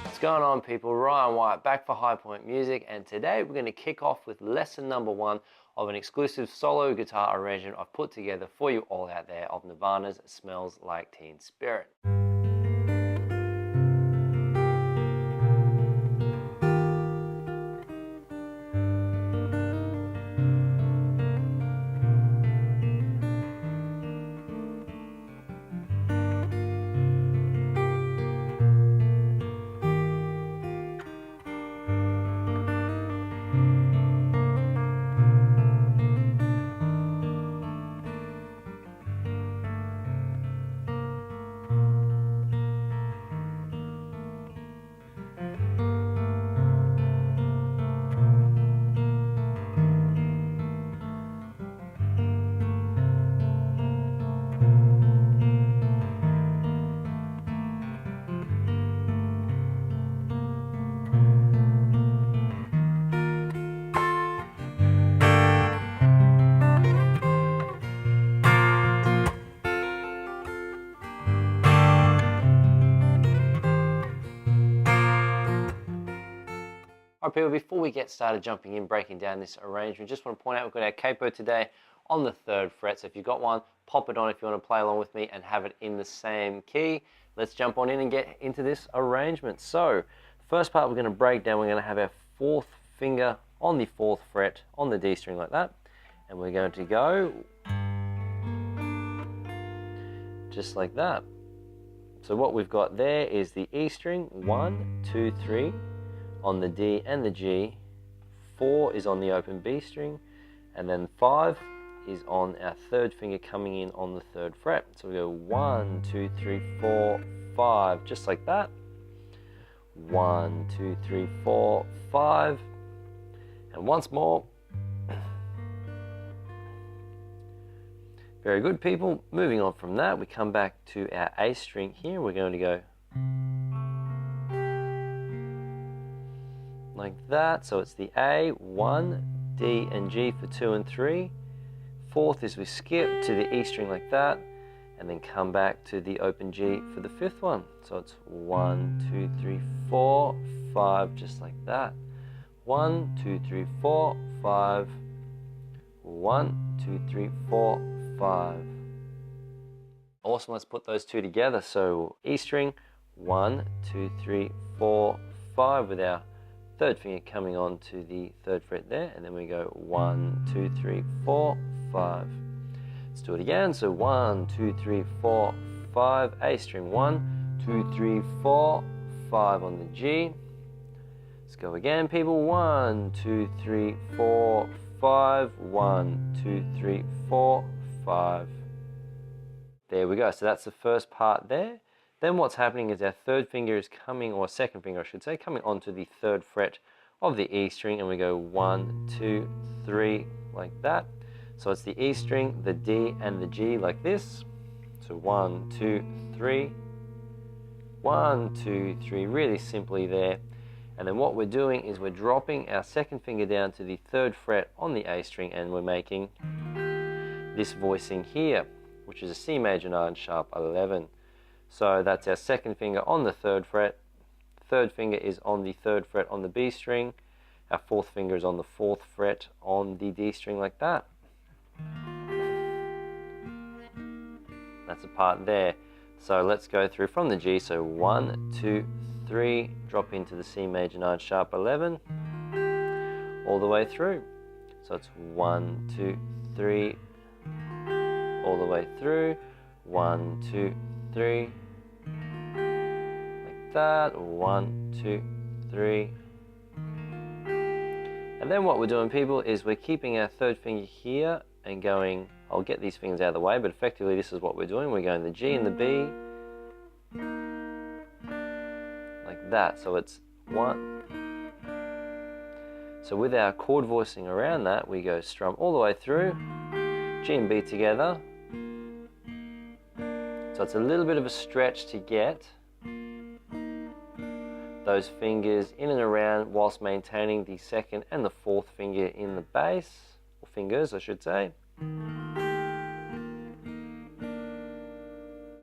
What's going on, people? Ryan Wyatt back for High Point Music, and today we're going to kick off with lesson number 1 of an exclusive solo guitar arrangement I've put together for you all out there of Nirvana's Smells Like Teen Spirit. Alright people, before we get started jumping in, breaking down this arrangement, just want to point out we've got our capo today on the 3rd fret, so if you've got one, pop it on if you want to play along with me and have it in the same key. Let's jump on in and get into this arrangement. So, first part we're going to break down, we're going to have our 4th finger on the 4th fret on the D string like that, and we're going to go just like that. So what we've got there is the E string, 1, 2, 3, on the D and the G, 4 is on the open B string, and then 5 is on our 3rd finger coming in on the 3rd fret. So we go 1, 2, 3, 4, 5, just like that. 1, 2, 3, 4, 5, and once more. Very good, people. Moving on from that, we come back to our A string here. We're going to go like that, so it's the A, 1, D and G for 2 and 3. 4th is we skip to the E string like that, and then come back to the open G for the 5th one. So it's 1, 2, 3, 4, 5, just like that. 1, 2, 3, 4, 5. 1, 2, 3, 4, 5. Awesome, let's put those two together. So E string, 1, 2, 3, 4, 5 with our 3rd finger coming on to the 3rd fret there, and then we go 1, 2, 3, 4, 5. Let's do it again. So 1, 2, 3, 4, 5, A string, 1, 2, 3, 4, 5 on the G. Let's go again, people. 1, 2, 3, 4, 5, 1, 2, 3, 4, 5. There we go. So that's the first part there. Then what's happening is our 3rd finger is coming, or 2nd finger I should say, coming onto the 3rd fret of the E string, and we go 1, 2, 3 like that. So it's the E string, the D and the G like this. So 1, 2, 3, 1, 2, 3, really simply there. And then what we're doing is we're dropping our 2nd finger down to the 3rd fret on the A string, and we're making this voicing here, which is a C major 9 sharp 11. So that's our 2nd finger on the 3rd fret, 3rd finger is on the 3rd fret on the B string, our 4th finger is on the 4th fret on the D string like that. That's a part there. So let's go through from the G, so 1, 2, 3, drop into the C major 9 sharp 11, all the way through. So it's 1, 2, 3, all the way through, 1, 2, 3, like that, 1, 2, 3. And then what we're doing, people, is we're keeping our 3rd finger here and going, I'll get these fingers out of the way, but effectively this is what we're doing. We're going the G and the B, like that. So it's 1. So with our chord voicing around that, we go strum all the way through, G and B together. So it's a little bit of a stretch to get those fingers in and around whilst maintaining the 2nd and the 4th finger in the bass, or fingers, I should say.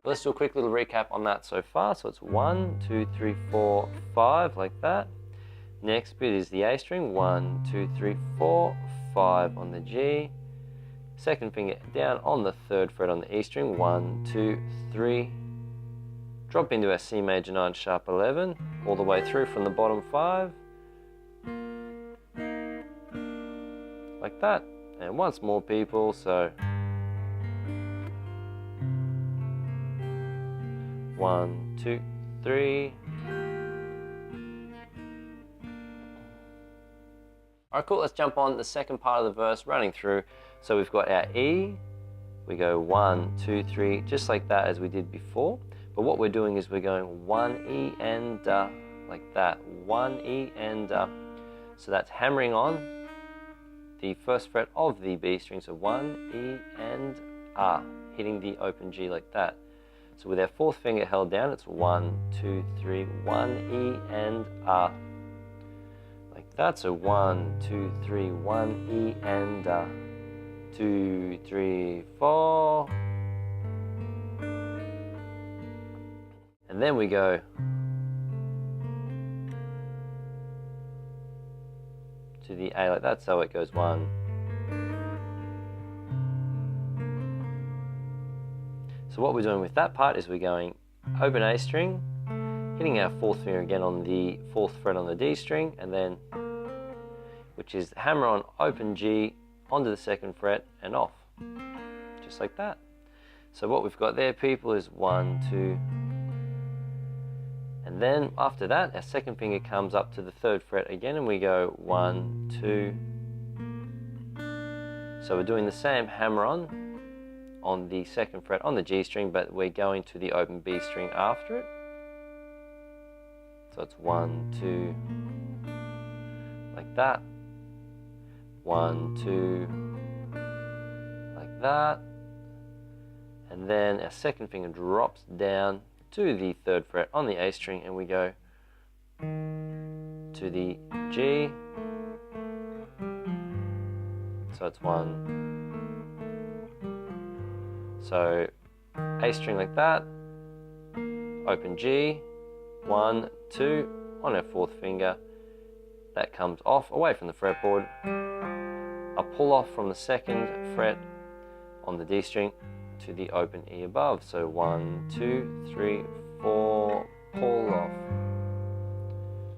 Let's do a quick little recap on that so far. So it's 1, 2, 3, 4, 5, like that. Next bit is the A string, 1, 2, 3, 4, 5 on the G. Second finger down on the 3rd fret on the E string, 1, 2, 3. Drop into our C major 9 sharp 11, all the way through from the bottom 5. Like that. And once more, people, so 1, 2, 3. Alright, cool, let's jump on the second part of the verse running through. So we've got our E, we go 1, 2, 3, just like that as we did before. But what we're doing is we're going 1 E and like that, 1 E and so that's hammering on the 1st fret of the B string, so 1 E and hitting the open G like that. So with our 4th finger held down, it's 1, 2, 3, 1 E and like that. So 1, 2, 3, 1 E and 2, 3, 4. And then we go to the A like that, so it goes 1. So what we're doing with that part is we're going open A string, hitting our 4th finger again on the 4th fret on the D string, and then, which is hammer on open G onto the 2nd fret and off, just like that. So what we've got there, people, is 1, 2, and then after that, our 2nd finger comes up to the 3rd fret again, and we go 1, 2. So we're doing the same hammer on the 2nd fret on the G string, but we're going to the open B string after it. So it's 1, 2, like that. 1, 2, like that. And then our 2nd finger drops down to the 3rd fret on the A string, and we go to the G. So it's 1. So A string like that, open G, 1, 2, on our 4th finger, that comes off away from the fretboard. I'll pull off from the 2nd fret on the D string to the open E above. So 1, 2, 3, 4, pull off.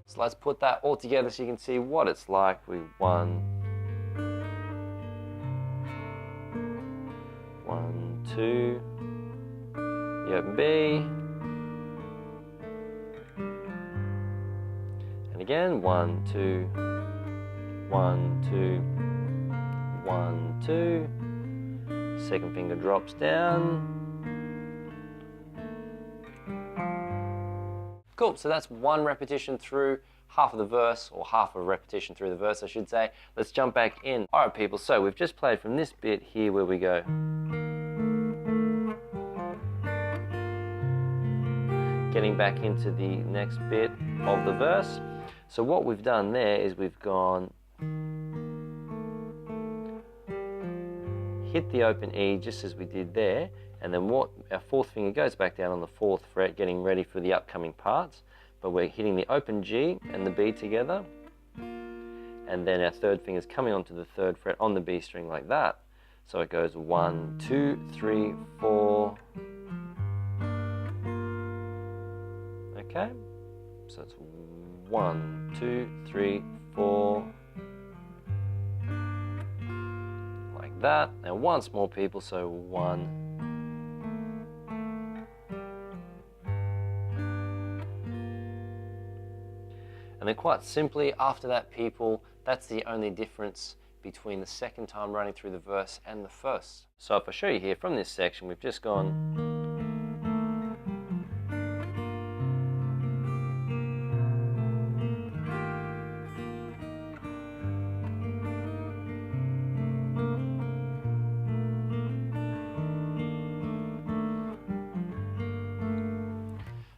So let's put that all together so you can see what it's like with 1, 2, the open B, and again 1, 2, 1, 2, 1, 2. 2nd finger drops down. Cool, so that's one repetition through half of the verse, or half of a repetition through the verse I should say. Let's jump back in. Alright people, so we've just played from this bit here where we go getting back into the next bit of the verse. So what we've done there is we've gone hit the open E just as we did there, and then what our 4th finger goes back down on the 4th fret, getting ready for the upcoming parts, but we're hitting the open G and the B together, and then our 3rd finger is coming onto the 3rd fret on the B string like that. So it goes 1, 2, 3, 4. Okay, so it's 1, 2, 3, 4, like that. And once more people, so 1, and then quite simply after that people, that's the only difference between the 2nd time running through the verse and the 1st. So if I show you here from this section, we've just gone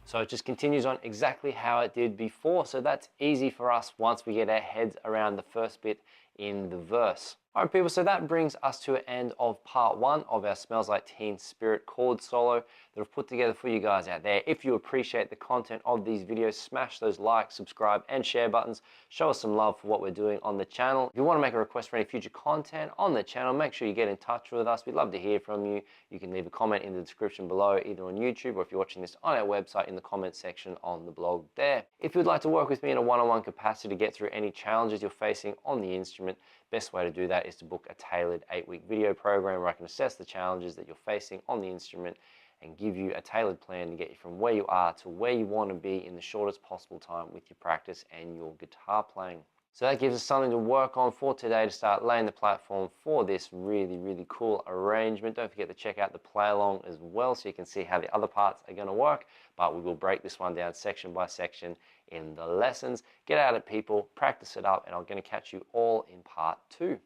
so it just continues on exactly how it did before. So that's easy for us once we get our heads around the first bit in the verse. Alright people, so that brings us to an end of part 1 of our Smells Like Teen Spirit chord solo that I've put together for you guys out there. If you appreciate the content of these videos, smash those like, subscribe and share buttons. Show us some love for what we're doing on the channel. If you want to make a request for any future content on the channel, make sure you get in touch with us. We'd love to hear from you. You can leave a comment in the description below, either on YouTube or if you're watching this on our website in the comment section on the blog there. If you'd like to work with me in a one-on-one capacity to get through any challenges you're facing on the instrument, best way to do that is to book a tailored 8-week video program where I can assess the challenges that you're facing on the instrument and give you a tailored plan to get you from where you are to where you want to be in the shortest possible time with your practice and your guitar playing. So that gives us something to work on for today to start laying the platform for this really, really cool arrangement. Don't forget to check out the play along as well so you can see how the other parts are going to work, but we will break this one down section by section in the lessons. Get at it people, practice it up, and I'm going to catch you all in part 2.